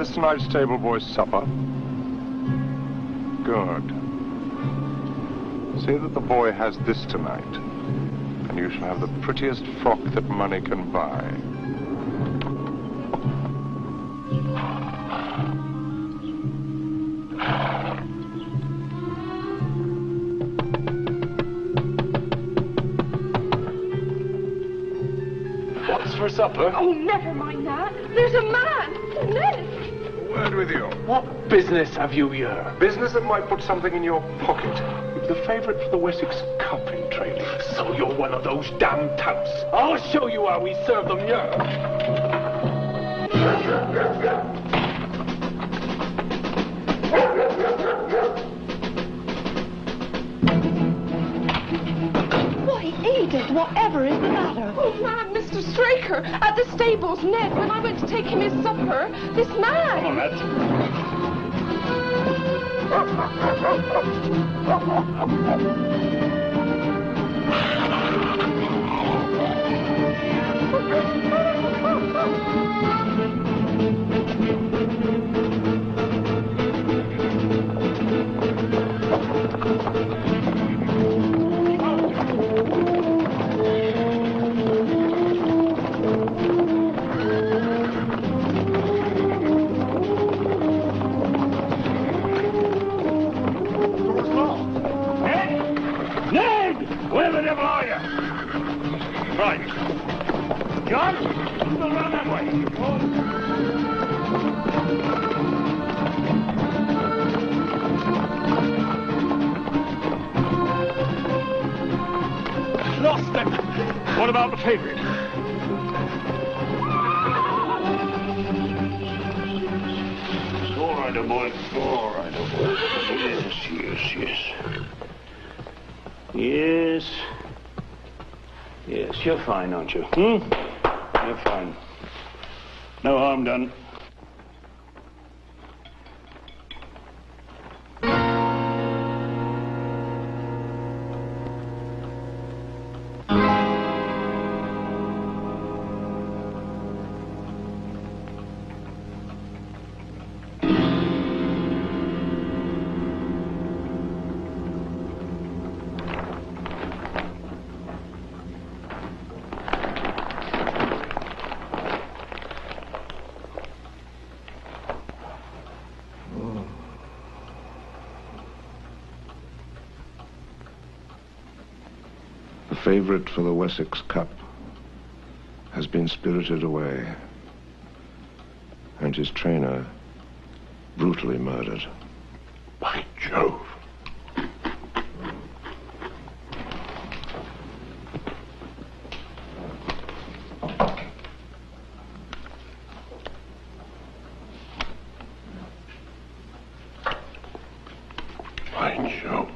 this tonight's stable boy's supper? Good. Say that the boy has this tonight, and you shall have the prettiest frock that money can buy. What's for supper? Oh, never mind that. There's a man. Ned. A word with you. What business have you here? Business that might put something in your pocket. The favourite for the Wessex Cup in training. So you're one of those damn touts. I'll show you how we serve them here. Edith, whatever is the matter? Oh, man, Mr. Straker, at the stables, Ned, when I went to take him his supper, this man... Come on, Right. John, you go round that way. Lost them. What about the favourite? All right, old boy. All right, old boy. Yes. Yes, you're fine, aren't you? You're fine. No harm done. The favourite for the Wessex Cup has been spirited away, and his trainer brutally murdered. By Jove. By Jove.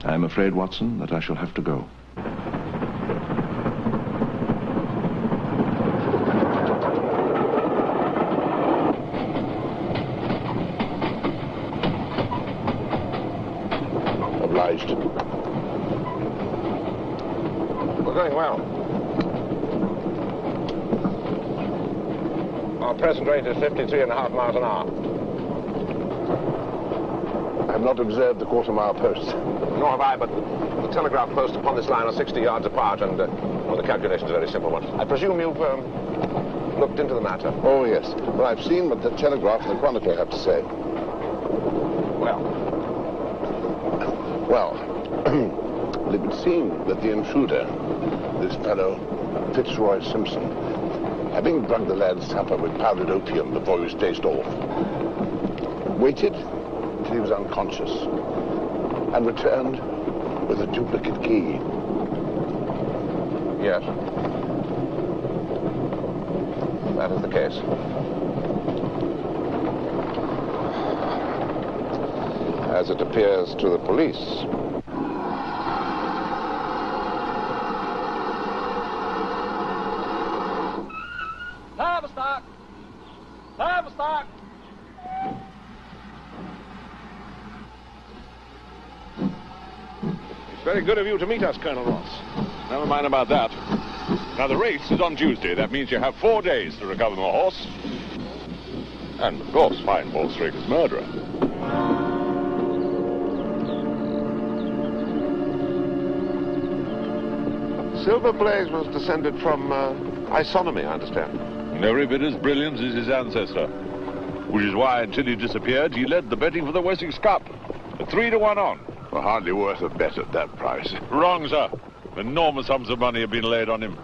I'm afraid, Watson, that I shall have to go. Obliged. We're going well. Our present rate is 53.5 miles an hour. I have not observed the quarter-mile posts. Nor have I, but the telegraph posts upon this line are 60 yards apart, and well, the calculation's a very simple one. I presume you've looked into the matter. Oh, yes. Well, I've seen what the Telegraph and the Chronicle have to say. Well, it would seem that the intruder, this fellow Fitzroy Simpson, having drugged the lad's supper with powdered opium before he was dazed off, waited until he was unconscious and returned with a duplicate key. Yes. That is the case. As it appears to the police. Tavistock! It's very good of you to meet us, Colonel Ross. Never mind about that. Now, the race is on Tuesday. That means you have 4 days to recover the horse. And, of course, find Paul Straker's murderer. Silver Blaze was descended from isonomy, I understand. And every bit as brilliant as his ancestor. Which is why, until he disappeared, he led the betting for the Wessex Cup. 3-1 on. Well, hardly worth a bet at that price. Wrong, sir. Enormous sums of money have been laid on him.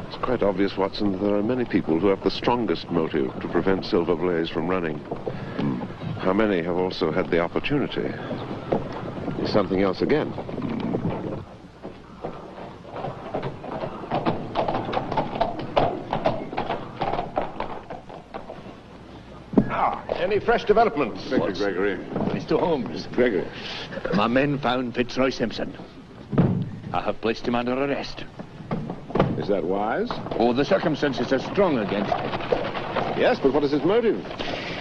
It's quite obvious, Watson, that there are many people who have the strongest motive to prevent Silver Blaze from running. How many have also had the opportunity? Is something else again. Any fresh developments? Inspector Gregory. Mr. Holmes. Gregory. My men found Fitzroy Simpson. I have placed him under arrest. Is that wise? Oh, the circumstances are strong against him. Yes, but what is his motive?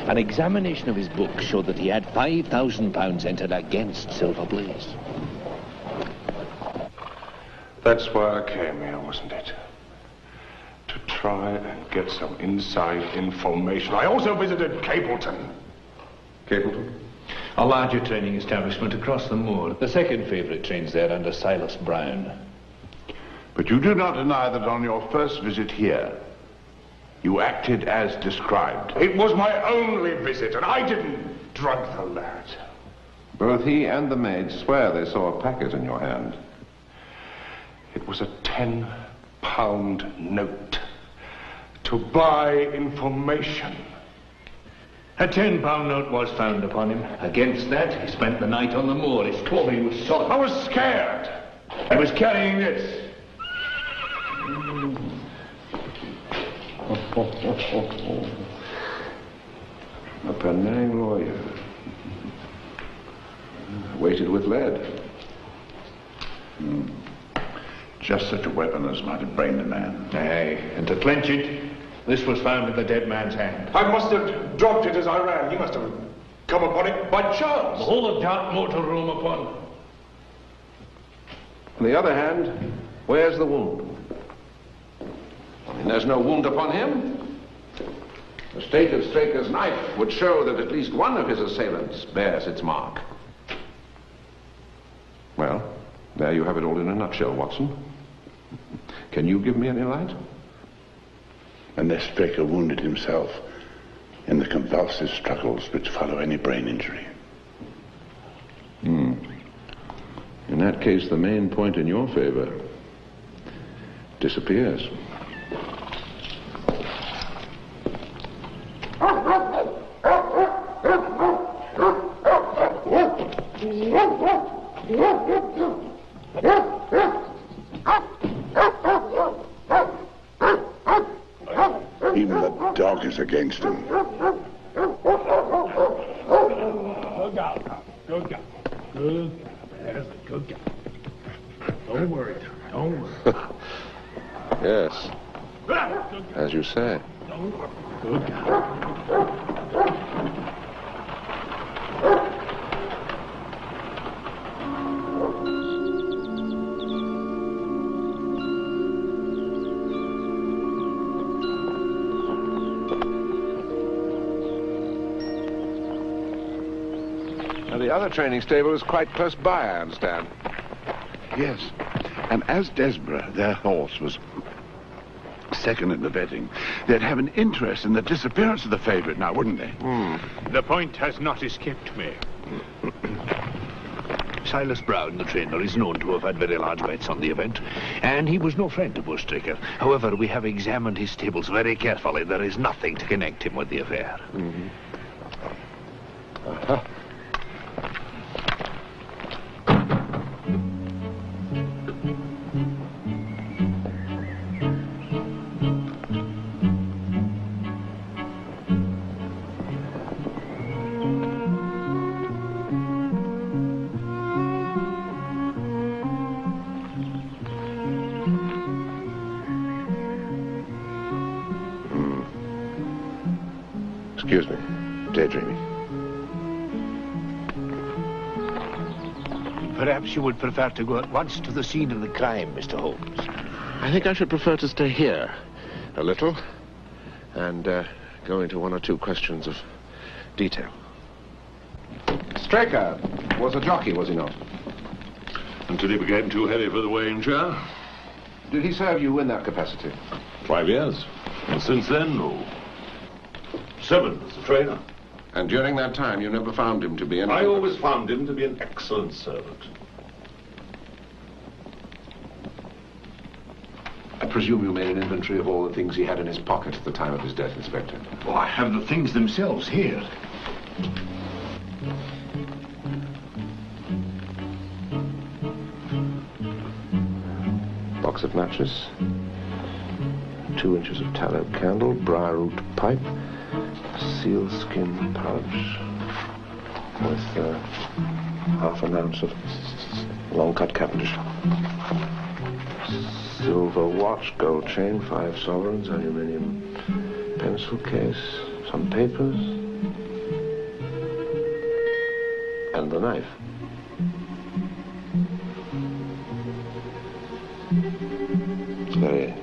An examination of his book showed that he had £5,000 entered against Silver Blaze. That's why I came here, wasn't it? To try and get some inside information. I also visited Capleton. Capleton? A larger training establishment across the moor. The second favourite trains there under Silas Brown. But you do not deny that on your first visit here, you acted as described. It was my only visit, and I didn't drug the lad. Both he and the maid swear they saw a packet in your hand. It was a £10 note to buy information. A £10 note was found upon him. Against that, he spent the night on the moor. His clothing was soiled. I was scared. I was carrying this. A Penang lawyer. Weighted with lead. Just such a weapon as might have brained a man. Aye, and to clench it, this was found in the dead man's hand. I must have dropped it as I ran. He must have come upon it by chance. The whole of dark motor room upon. On the other hand, where's the wound? I mean, there's no wound upon him. The state of Straker's knife would show that at least one of his assailants bears its mark. Well, there you have it all in a nutshell, Watson. Can you give me any light? Unless Straker wounded himself in the convulsive struggles which follow any brain injury. In that case, the main point in your favor disappears. Even the dog is against him. Good girl. Good girl. Good. There's a good girl. Don't worry, Tom. Don't worry. Yes, as you say. Don't worry. Good girl. Now, the other training stable is quite close by, I understand. Yes. And as Desborough, their horse, was second in the betting, they'd have an interest in the disappearance of the favourite now, wouldn't they? The point has not escaped me. Silas Brown, the trainer, is known to have had very large bets on the event, and he was no friend of Straker. However, we have examined his tables very carefully. There is nothing to connect him with the affair. Excuse me, daydreaming. Perhaps you would prefer to go at once to the scene of the crime, Mr. Holmes. I think I should prefer to stay here a little and go into one or two questions of detail. Straker was a jockey, was he not? Until he became too heavy for the weighing chair. Did he serve you in that capacity? 5 years. And since then, no. 7 as a trainer. And during that time, you never found him to be an... I always found him to be an excellent servant. I presume you made an inventory of all the things he had in his pocket at the time of his death, Inspector. Oh, I have the things themselves here. Box of matches, 2 inches of tallow candle, briarroot pipe, sealskin pouch with half an ounce of long-cut Cavendish. Silver watch, gold chain, 5 sovereigns, aluminium pencil case, some papers, and the knife. It's a very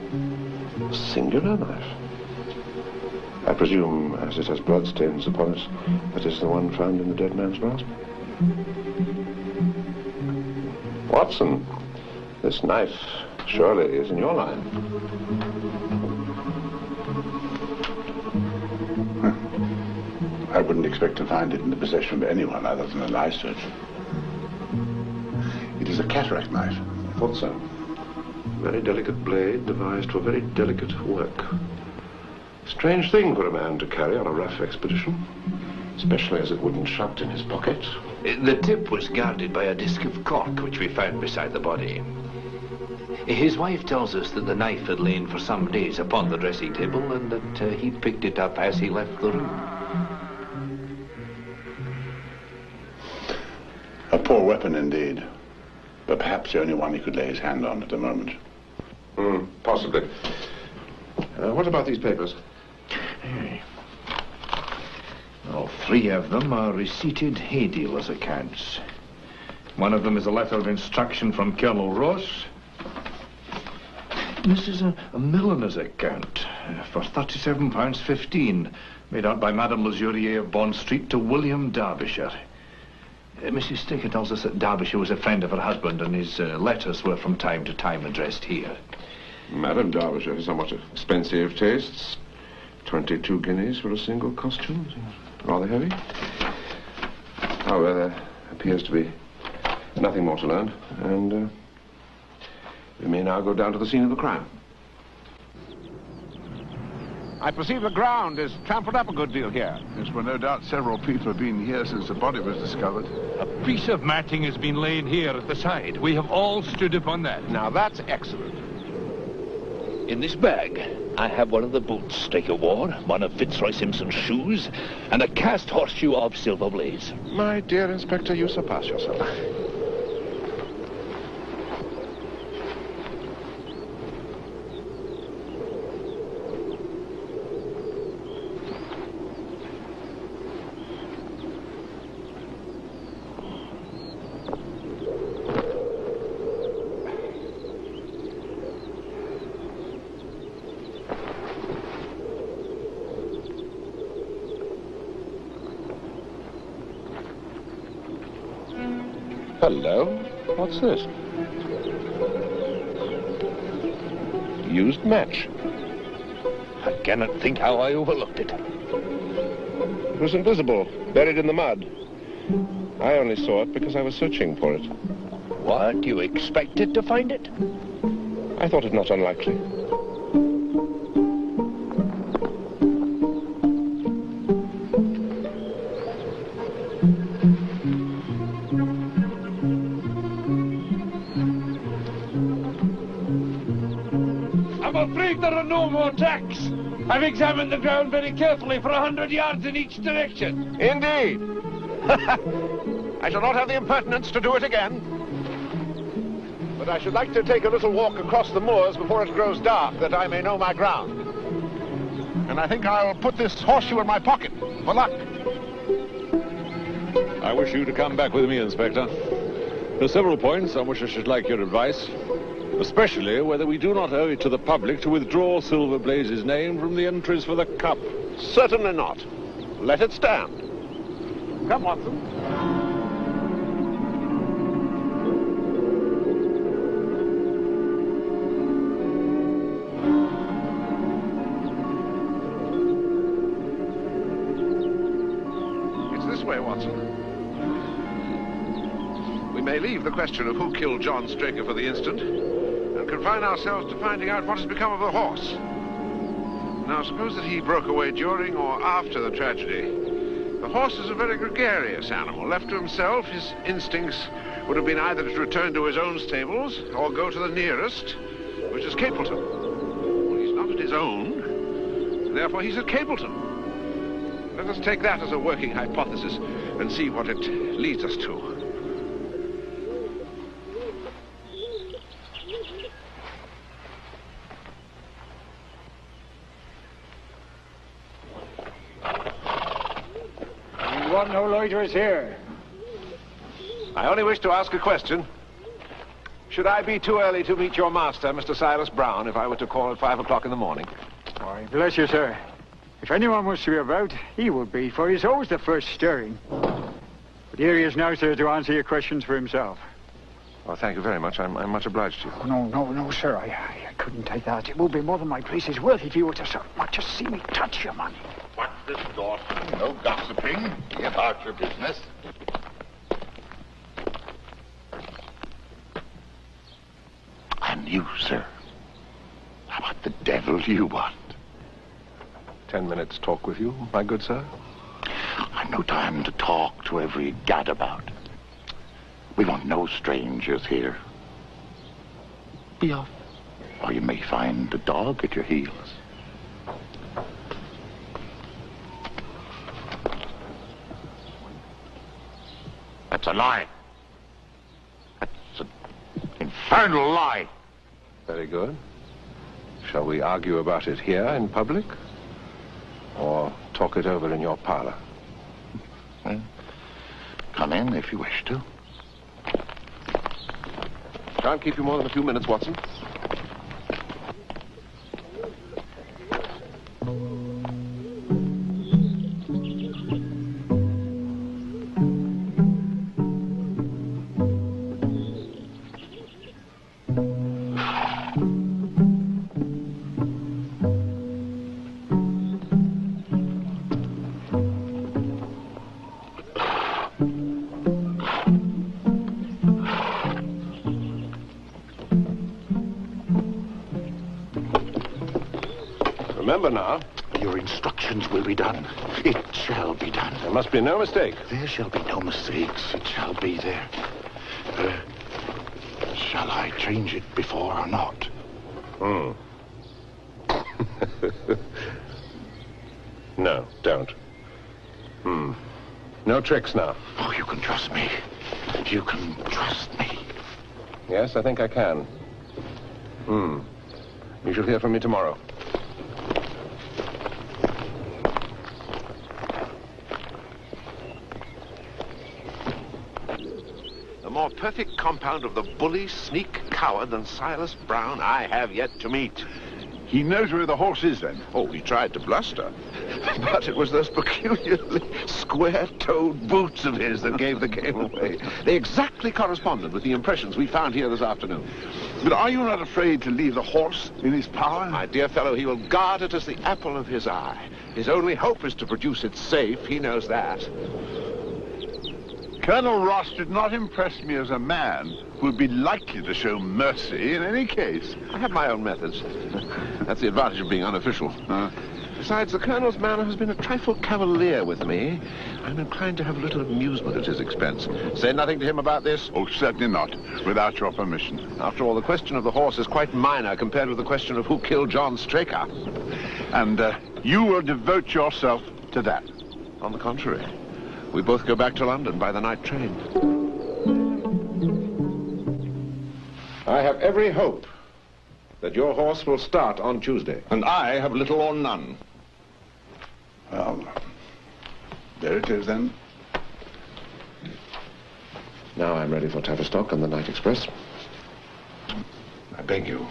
singular knife. I presume, as it has bloodstains upon it, that is the one found in the dead man's grasp. Watson, this knife surely is in your line. I wouldn't expect to find it in the possession of anyone other than an eye surgeon. It is a cataract knife. I thought so. Very delicate blade devised for very delicate work. Strange thing for a man to carry on a rough expedition, especially as it wouldn't shut in his pocket. The tip was guarded by a disc of cork, which we found beside the body. His wife tells us that the knife had lain for some days upon the dressing table and that he picked it up as he left the room. A poor weapon indeed, but perhaps the only one he could lay his hand on at the moment. Possibly. What about these papers? All 3 of them are receipted hay dealer's accounts. One of them is a letter of instruction from Colonel Ross. This is a milliner's account for £37.15, made out by Madame Lesurier of Bond Street to William Derbyshire. Mrs. Sticker tells us that Derbyshire was a friend of her husband, and his letters were from time to time addressed here. Madame Derbyshire has somewhat expensive tastes. 22 guineas for a single costume. Rather heavy. However, there appears to be nothing more to learn, and we may now go down to the scene of the crime. I perceive the ground is trampled up a good deal here. Yes, well, no doubt several people have been here since the body was discovered. A piece of matting has been laid here at the side. We have all stood upon that. Now, that's excellent. In this bag, I have one of the boots Straker wore, one of Fitzroy Simpson's shoes, and a cast horseshoe of Silver Blaze. My dear Inspector, you surpass yourself. Hello? What's this? Used match. I cannot think how I overlooked it. It was invisible, buried in the mud. I only saw it because I was searching for it. What, you expected to find it? I thought it not unlikely. I'm afraid there are no more tracks. I've examined the ground very carefully for 100 yards in each direction. Indeed. I shall not have the impertinence to do it again. But I should like to take a little walk across the moors before it grows dark, that I may know my ground. And I think I'll put this horseshoe in my pocket, for luck. I wish you to come back with me, Inspector. There are several points on which I should like your advice. Especially whether we do not owe it to the public to withdraw Silver Blaze's name from the entries for the Cup. Certainly not. Let it stand. Come, Watson. It's this way, Watson. We may leave the question of who killed John Straker for the instant and confine ourselves to finding out what has become of the horse. Now, suppose that he broke away during or after the tragedy. The horse is a very gregarious animal. Left to himself, his instincts would have been either to return to his own stables or go to the nearest, which is Capleton. Well, he's not at his own, and therefore he's at Capleton. Let us take that as a working hypothesis and see what it leads us to. No loiterers here. I only wish to ask a question. Should I be too early to meet your master, Mr. Silas Brown, if I were to call at 5 o'clock in the morning? Why, bless you, sir. If anyone was to be about, he would be, for he's always the first stirring. But here he is now, sir, to answer your questions for himself. Oh, thank you very much. I'm much obliged to you. Oh, no, sir. I couldn't take that. It would be more than my place is worth if you were to so much as see me touch your money. What's this, Dawson? No gossiping. Be about your business. And you, sir? What the devil do you want? 10 minutes talk with you, my good sir. I've no time to talk to every gadabout. We want no strangers here. Be off, or you may find a dog at your heels. That's a lie. That's an infernal lie. Very good. Shall we argue about it here in public? Or talk it over in your parlor? Well, come in if you wish to. Can't keep you more than a few minutes, Watson. Remember now. Your instructions will be done. It shall be done. There must be no mistake. There shall be no mistakes. It shall be there. Shall I change it before or not? No, don't. No tricks now. Oh, you can trust me. You can trust me. Yes, I think I can. You shall hear from me tomorrow. The more perfect compound of the bully, sneak, coward than Silas Brown I have yet to meet. He knows where the horse is, then? Oh, he tried to bluster. But it was those peculiarly square-toed boots of his that gave the game away. They exactly corresponded with the impressions we found here this afternoon. But are you not afraid to leave the horse in his power? My dear fellow, he will guard it as the apple of his eye. His only hope is to produce it safe. He knows that. Colonel Ross did not impress me as a man who would be likely to show mercy in any case. I have my own methods. That's the advantage of being unofficial. Besides, the Colonel's manner has been a trifle cavalier with me. I'm inclined to have a little amusement at his expense. Say nothing to him about this? Oh, certainly not, without your permission. After all, the question of the horse is quite minor compared with the question of who killed John Straker. And you will devote yourself to that? On the contrary. We both go back to London by the night train. I have every hope that your horse will start on Tuesday. And I have little or none. Well, there it is, then. Now I'm ready for Tavistock and the night express. I beg you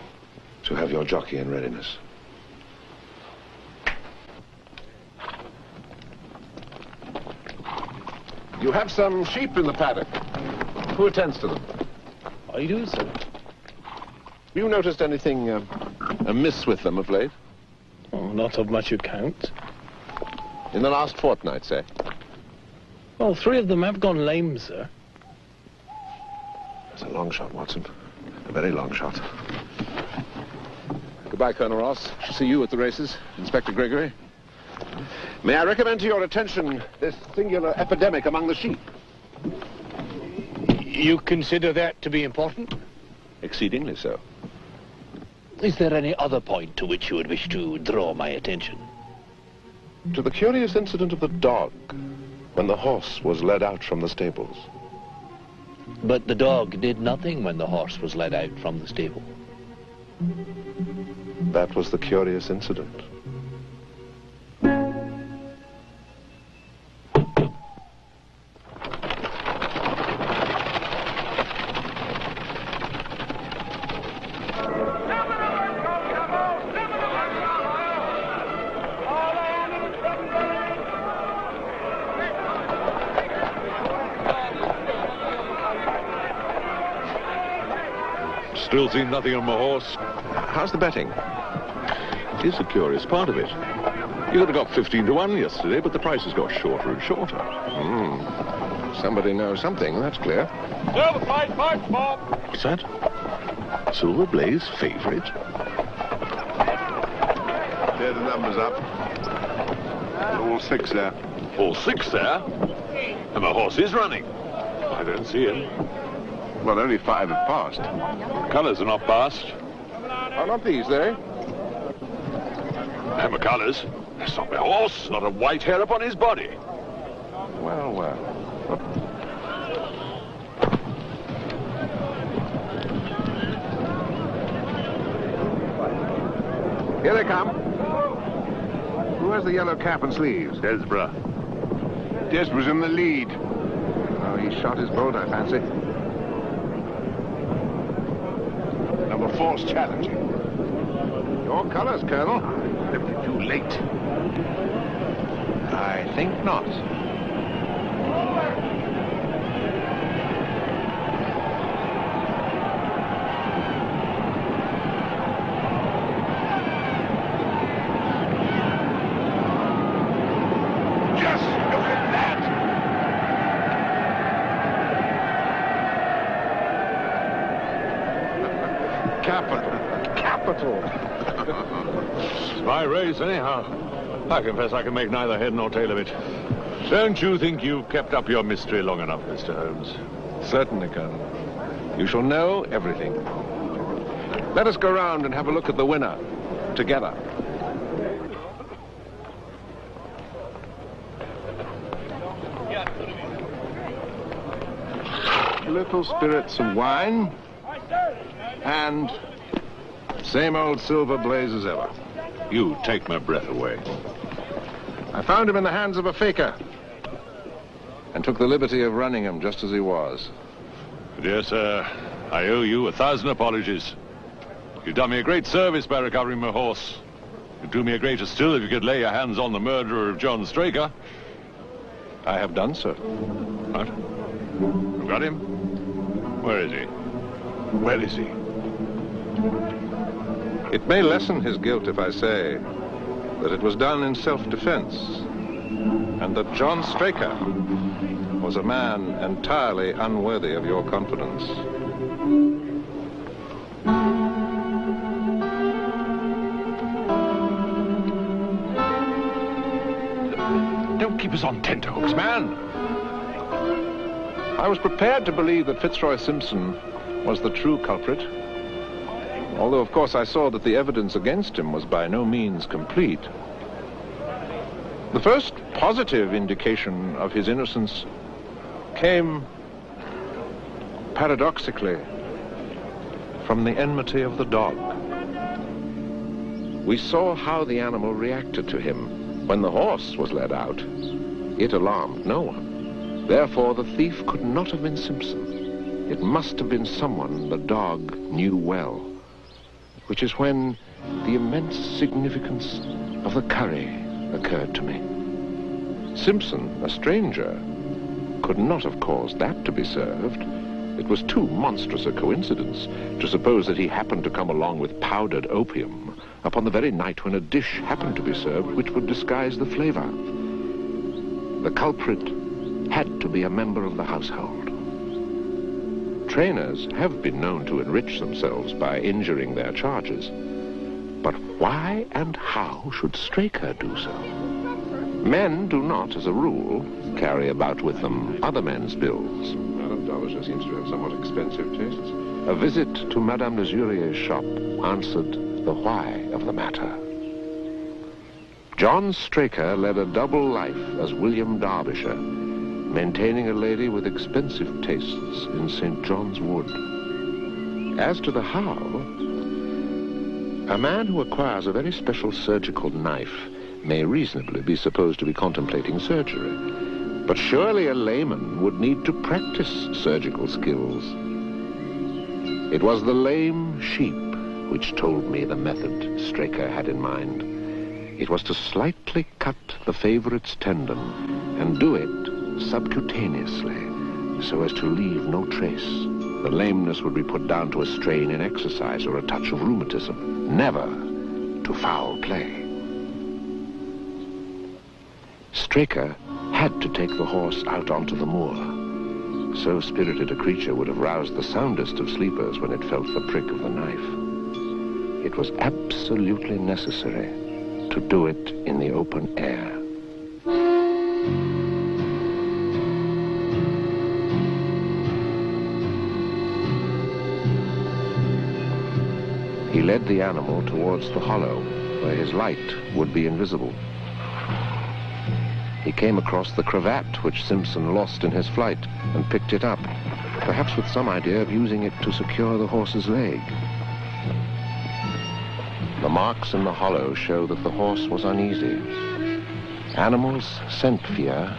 to have your jockey in readiness. You have some sheep in the paddock. Who attends to them? I do, sir. Have you noticed anything amiss with them of late? Oh, not of much account. In the last fortnight, say? Well, 3 of them have gone lame, sir. That's a long shot, Watson. A very long shot. Goodbye, Colonel Ross. Shall see you at the races. Inspector Gregory. May I recommend to your attention this singular epidemic among the sheep? You consider that to be important? Exceedingly so. Is there any other point to which you would wish to draw my attention? To the curious incident of the dog, when the horse was led out from the stables. But the dog did nothing when the horse was led out from the stable. That was the curious incident. Still seen nothing on my horse. How's the betting? It is a curious part of it. You could have got 15 to 1 yesterday, but the prices got shorter and shorter. Somebody knows something, that's clear. Well, the fight, Bob. What's that? Silver Blaze favourite? There, the numbers up. All 6 there. All 6 there? And my horse is running. I don't see him. Well, only 5 have passed. Colours are not passed. Are not these, they? And my colours. That's not my horse. Not a white hair upon his body. Well, well. Here they come. Who has the yellow cap and sleeves? Desborough. Desborough's in the lead. Oh, he shot his bolt, I fancy. Number 4's challenging. Your colors, Colonel. Left it too late. I think not. Just look at that! Capital. It's my race, anyhow. I confess I can make neither head nor tail of it. Don't you think you've kept up your mystery long enough, Mr. Holmes? Certainly, Colonel. You shall know everything. Let us go round and have a look at the winner, together. Little spirits of wine, and same old Silver Blaze as ever. You take my breath away. I found him in the hands of a faker, and took the liberty of running him just as he was. Dear sir, I owe you 1,000 apologies. You've done me a great service by recovering my horse. You'd do me a greater still if you could lay your hands on the murderer of John Straker. I have done so. What? You've got him? Where is he? Where is he? It may lessen his guilt if I say that it was done in self-defense, and that John Straker was a man entirely unworthy of your confidence. Don't keep us on tenterhooks, man. I was prepared to believe that Fitzroy Simpson was the true culprit, although, of course, I saw that the evidence against him was by no means complete. The first positive indication of his innocence came, paradoxically, from the enmity of the dog. We saw how the animal reacted to him. When the horse was led out, it alarmed no one. Therefore, the thief could not have been Simpson. It must have been someone the dog knew well. which is when the immense significance of the curry occurred to me. Simpson, a stranger, could not have caused that to be served. It was too monstrous a coincidence to suppose that he happened to come along with powdered opium upon the very night when a dish happened to be served which would disguise the flavor. The culprit had to be a member of the household. Trainers have been known to enrich themselves by injuring their charges. But why and how should Straker do so? Men do not, as a rule, carry about with them other men's bills. Madame Derbyshire seems to have somewhat expensive tastes. A visit to Madame Lesurier's shop answered the why of the matter. John Straker led a double life as William Derbyshire, maintaining a lady with expensive tastes in St. John's Wood. As to the how, a man who acquires a very special surgical knife may reasonably be supposed to be contemplating surgery. But surely a layman would need to practice surgical skills. It was the lame sheep which told me the method Straker had in mind. It was to slightly cut the favorite's tendon and do it subcutaneously so as to leave no trace. The lameness would be put down to a strain in exercise or a touch of rheumatism, never to foul play. Straker had to take the horse out onto the moor. So spirited a creature would have roused the soundest of sleepers when it felt the prick of the knife. It was absolutely necessary to do it in the open air. He led the animal towards the hollow, where his light would be invisible. He came across the cravat which Simpson lost in his flight and picked it up, perhaps with some idea of using it to secure the horse's leg. The marks in the hollow show that the horse was uneasy. Animals scent fear,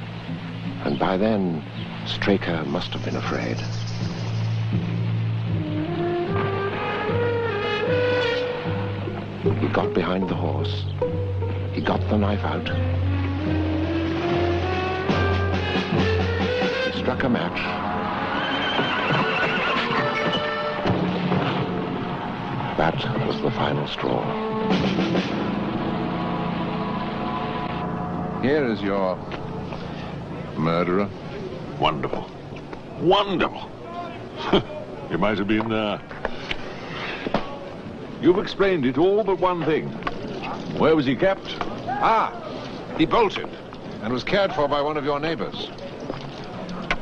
and by then, Straker must have been afraid. He got behind the horse. He got the knife out. He struck a match. That was the final straw. Here is your murderer. Wonderful. Wonderful. You might have been there. You've explained it all but one thing. Where was he kept? He bolted and was cared for by one of your neighbors.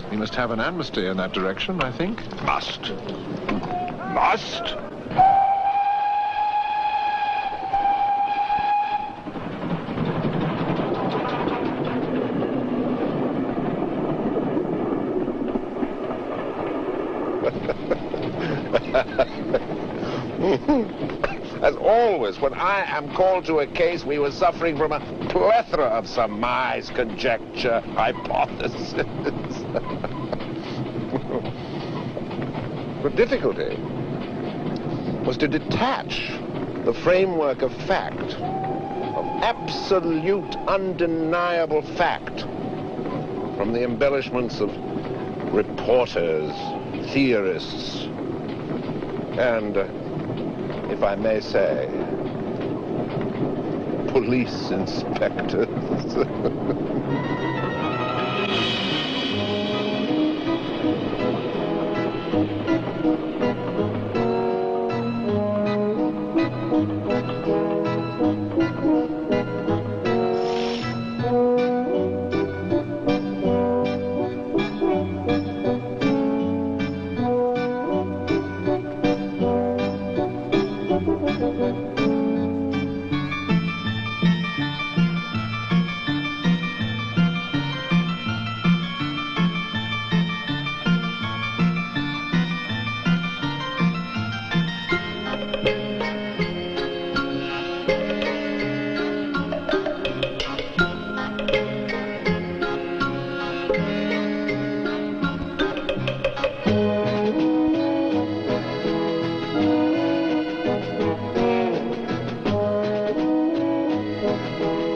He must have an amnesty in that direction, I think. Must. Must? As always, when I am called to a case, we were suffering from a plethora of surmise, conjecture, hypothesis. The difficulty was to detach the framework of fact, of absolute, undeniable fact, from the embellishments of reporters, theorists, and, if I may say, police inspectors. Thank you.